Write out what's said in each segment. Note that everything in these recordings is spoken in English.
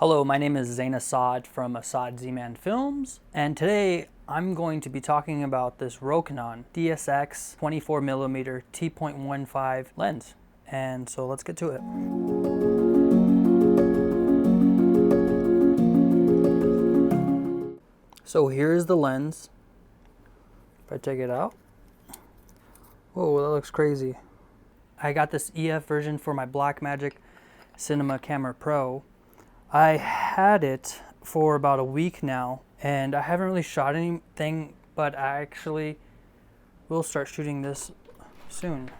Hello, my name is Zain from Assad Z-Man Films, and today I'm going to be talking about this Rokinon Dsx 24mm t.15 lens. And so let's get to it. So here's the lens. If I take it out, whoa, that looks crazy. I got this EF version for my Blackmagic Cinema Camera Pro. I had it for about a week now, and I haven't really shot anything, but I actually will start shooting this soon.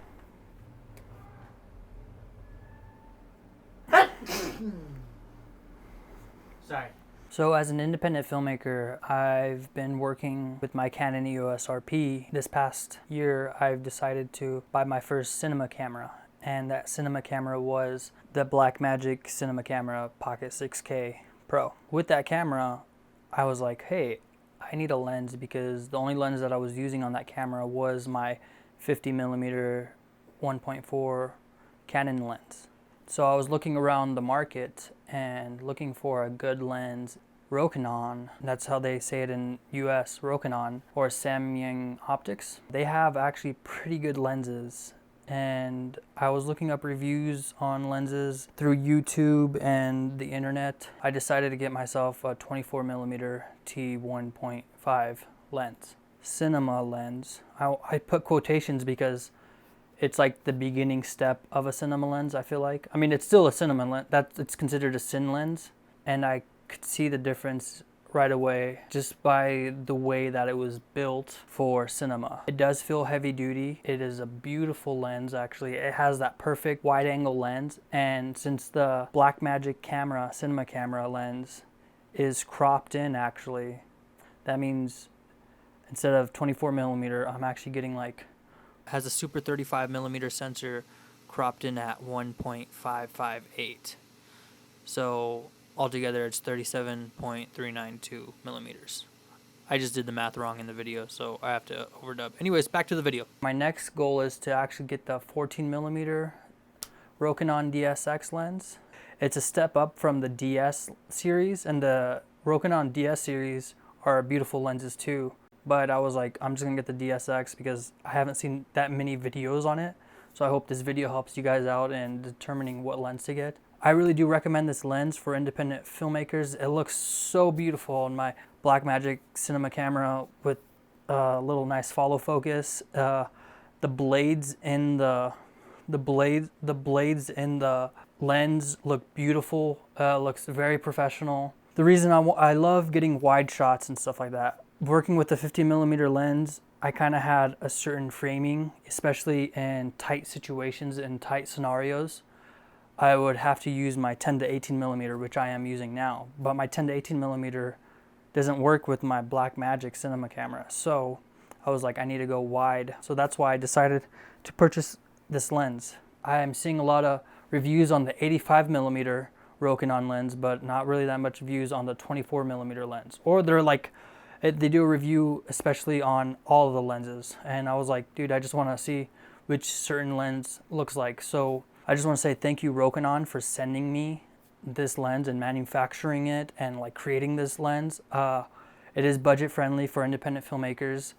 Sorry. So as an independent filmmaker, I've been working with my Canon Eos Rp. This past year, I've decided to buy my first cinema camera, and that cinema camera was the Blackmagic Cinema Camera Pocket 6K Pro. With that camera, I was like, hey, I need a lens because the only lens that I was using on that camera was my 50mm 1.4 Canon lens. So I was looking around the market and looking for a good lens. Rokinon, that's how they say it in US, Rokinon, or Samyang Optics. They have actually pretty good lenses, and I was looking up reviews on lenses through YouTube and the internet. I decided to get myself a 24mm t1.5 lens. Cinema lens. I put quotations because it's like the beginning step of a cinema lens, I feel like. I mean, it's still a cinema lens. It's considered a cine lens, and I could see the difference right away just by the way that it was built for cinema. It does feel heavy duty. It is a beautiful lens, actually. It has that perfect wide angle lens, and since the Blackmagic camera, cinema camera lens is cropped in, actually, that means instead of 24mm, I'm actually getting like, has a super 35mm sensor cropped in at 1.558. So altogether it's 37.392 millimeters. I just did the math wrong in the video, so I have to overdub. Anyways, back to the video. My next goal is to actually get the 14mm Rokinon Dsx lens. It's a step up from the DS series, and the Rokinon DS series are beautiful lenses too. But I was like, I'm just gonna get the DSX because I haven't seen that many videos on it. So I hope this video helps you guys out in determining what lens to get. I really do recommend this lens for independent filmmakers. It looks so beautiful on my Blackmagic cinema camera with a little nice follow focus. The blades in the blades in the lens look beautiful. Looks very professional. The reason I love getting wide shots and stuff like that. Working with the 50mm lens, I kind of had a certain framing, especially in tight situations and tight scenarios. I would have to use my 10 to 18mm, which I am using now, but my 10 to 18mm doesn't work with my Blackmagic cinema camera. So I was like, I need to go wide. So that's why I decided to purchase this lens. I am seeing a lot of reviews on the 85mm Rokinon lens, but not really that much views on the 24mm lens. Or they're like, they do a review especially on all of the lenses, and I was like, dude, I just want to see which certain lens looks like. So I just want to say thank you, Rokinon, for sending me this lens and manufacturing it and like creating this lens. It is budget friendly for independent filmmakers.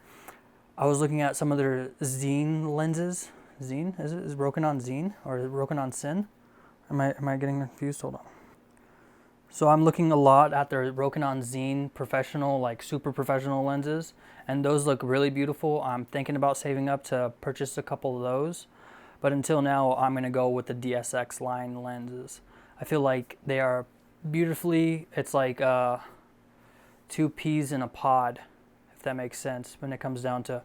I was looking at some of their Zine lenses. Zine? Is it Rokinon Zine or Rokinon Sin? Am I getting confused? Hold on. So I'm looking a lot at their Rokinon Zine professional, like super professional lenses, and those look really beautiful. I'm thinking about saving up to purchase a couple of those, but until now I'm gonna go with the DSX line lenses. I feel like they are beautifully, it's like two peas in a pod, if that makes sense, when it comes down to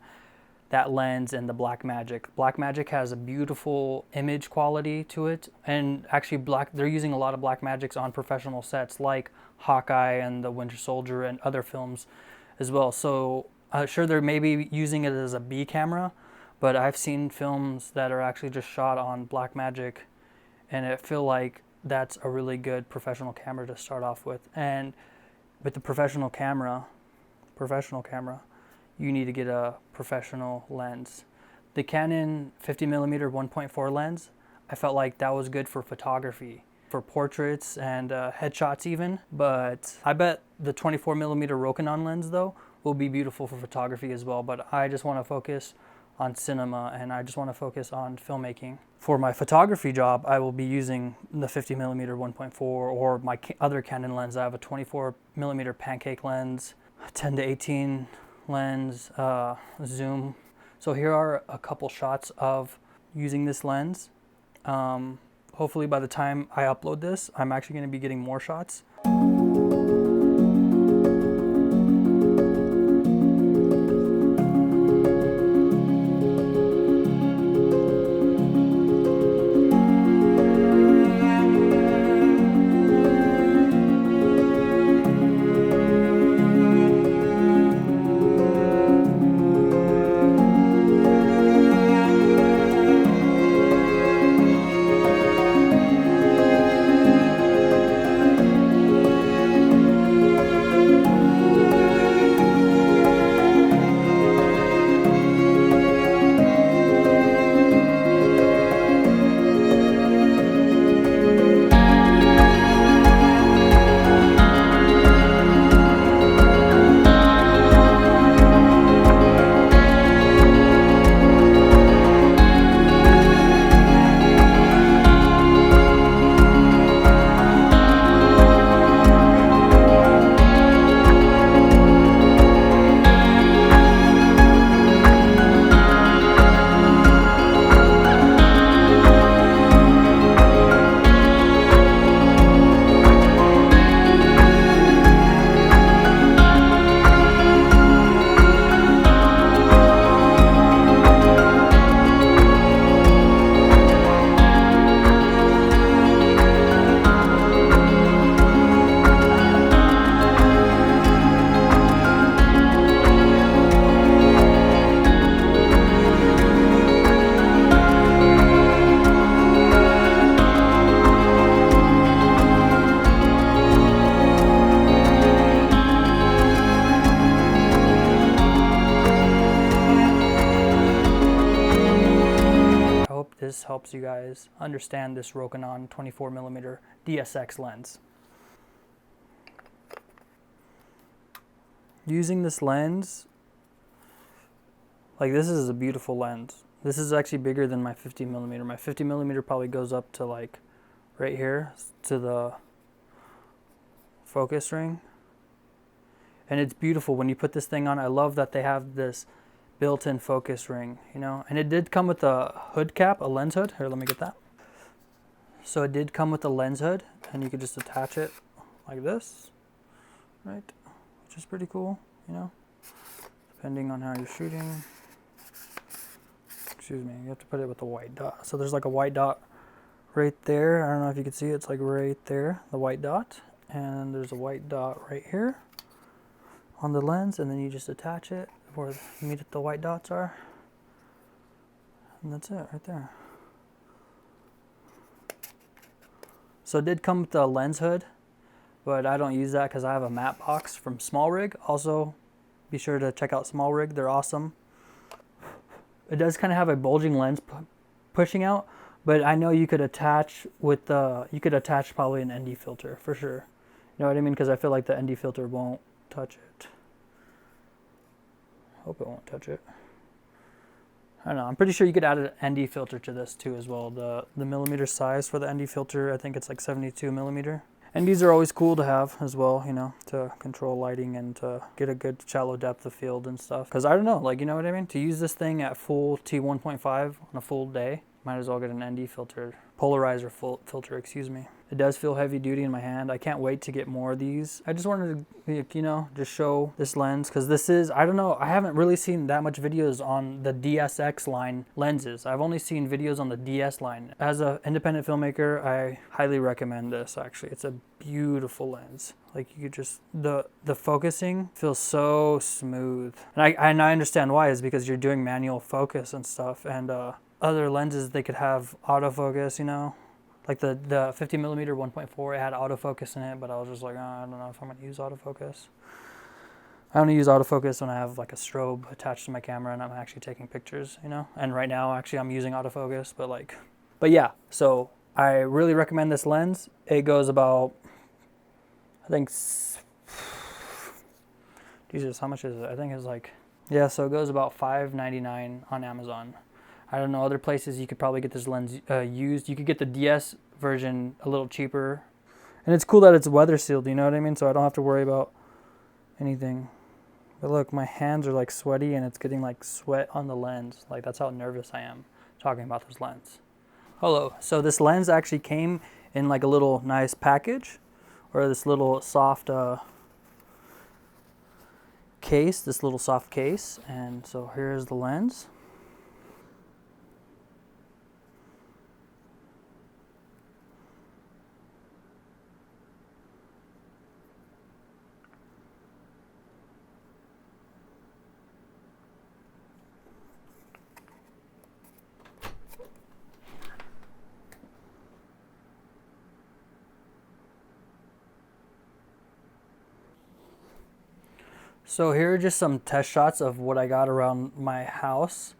that lens and the Blackmagic. Blackmagic has a beautiful image quality to it, and actually they're using a lot of Blackmagics on professional sets like Hawkeye and the Winter Soldier and other films as well. So sure, they're maybe using it as a B camera, but I've seen films that are actually just shot on Blackmagic, and I feel like that's a really good professional camera to start off with. And with the professional camera, you need to get a professional lens. The Canon 50mm 1.4 lens, I felt like that was good for photography. for portraits and headshots even, but I bet the 24mm Rokinon lens though will be beautiful for photography as well, but I just want to focus on cinema and I just want to focus on filmmaking. For my photography job, I will be using the 50mm 1.4 or my other Canon lens. I have a 24mm pancake lens, 10 to 18 lens, zoom. So here are a couple shots of using this lens. Hopefully by the time I upload this, I'm actually going to be getting more shots. This helps you guys understand this Rokinon 24mm Dsx lens. Using this lens, like this is a beautiful lens. This is actually bigger than my 50mm. My 50mm probably goes up to like right here to the focus ring. And it's beautiful when you put this thing on. I love that they have this built-in focus ring, you know, and it did come with a hood cap, a lens hood. Here, let me get that. So it did come with a lens hood, and you could just attach it like this, right? Which is pretty cool, you know, depending on how you're shooting. Excuse me, you have to put it with a white dot. So there's like a white dot right there. I don't know if you can see it. It's like right there, the white dot, and there's a white dot right here on the lens, and then you just attach it where the white dots are, and that's it right there. So it did come with the lens hood, but I don't use that because I have a matte box from Small Rig. Also, be sure to check out Small Rig, they're awesome. It does kind of have a bulging lens pushing out, but I know you could attach with you could attach probably an ND filter for sure. You know what I mean? Because I feel like the ND filter won't touch it. Hope it won't touch it. I don't know. I'm pretty sure you could add an ND filter to this too as well. The millimeter size for the ND filter, I think it's like 72mm. NDs are always cool to have as well, you know, to control lighting and to get a good shallow depth of field and stuff. Because I don't know, like, you know what I mean? To use this thing at full T1.5 on a full day, might as well get an ND filter, polarizer filter, excuse me. It does feel heavy duty in my hand. I can't wait to get more of these. I just wanted to, you know, just show this lens because this is, I don't know, I haven't really seen that much videos on the DSX line lenses. I've only seen videos on the DS line. As an independent filmmaker, I highly recommend this actually. It's a beautiful lens. Like you could just, the focusing feels so smooth. And I understand why, is because you're doing manual focus and stuff, and other lenses, they could have autofocus, you know, like the 50mm 1.4, it had autofocus in it, but I was just like, oh, I don't know if I'm gonna use autofocus. I only use autofocus when I have like a strobe attached to my camera and I'm actually taking pictures, you know. And right now, actually, I'm using autofocus, but yeah. So I really recommend this lens. It goes about, I think, Jesus, how much is it? I think it's like, yeah, so it goes about $5.99 on Amazon. I don't know, other places you could probably get this lens used. You could get the DS version a little cheaper. And it's cool that it's weather sealed, you know what I mean? So I don't have to worry about anything. But look, my hands are like sweaty and it's getting like sweat on the lens. Like that's how nervous I am talking about this lens. Hello, so this lens actually came in like a little nice package, or this little soft case, this little soft case. And so here's the lens. So here are just some test shots of what I got around my house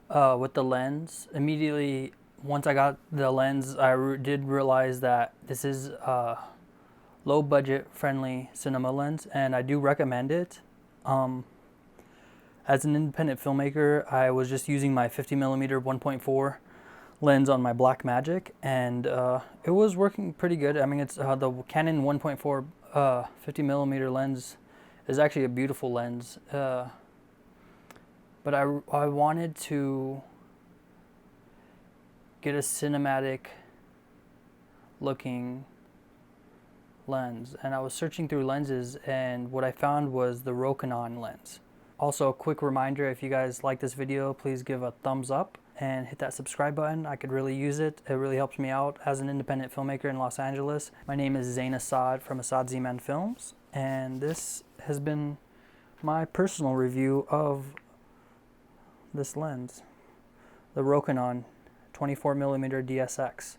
with the lens. Immediately, once I got the lens, I did realize that this is a low budget friendly cinema lens, and I do recommend it. As an independent filmmaker, I was just using my 50mm 1.4 lens on my Blackmagic, and it was working pretty good. I mean, it's the Canon 1.4 50mm lens is actually a beautiful lens, but I wanted to get a cinematic looking lens, and I was searching through lenses, and what I found was the Rokinon lens. Also, a quick reminder, if you guys like this video, please give a thumbs up and hit that subscribe button. I could really use it. It really helps me out as an independent filmmaker in Los Angeles. My name is Zain Assad from Assad Z-Man Films, and this has been my personal review of this lens, the Rokinon 24mm Dsx.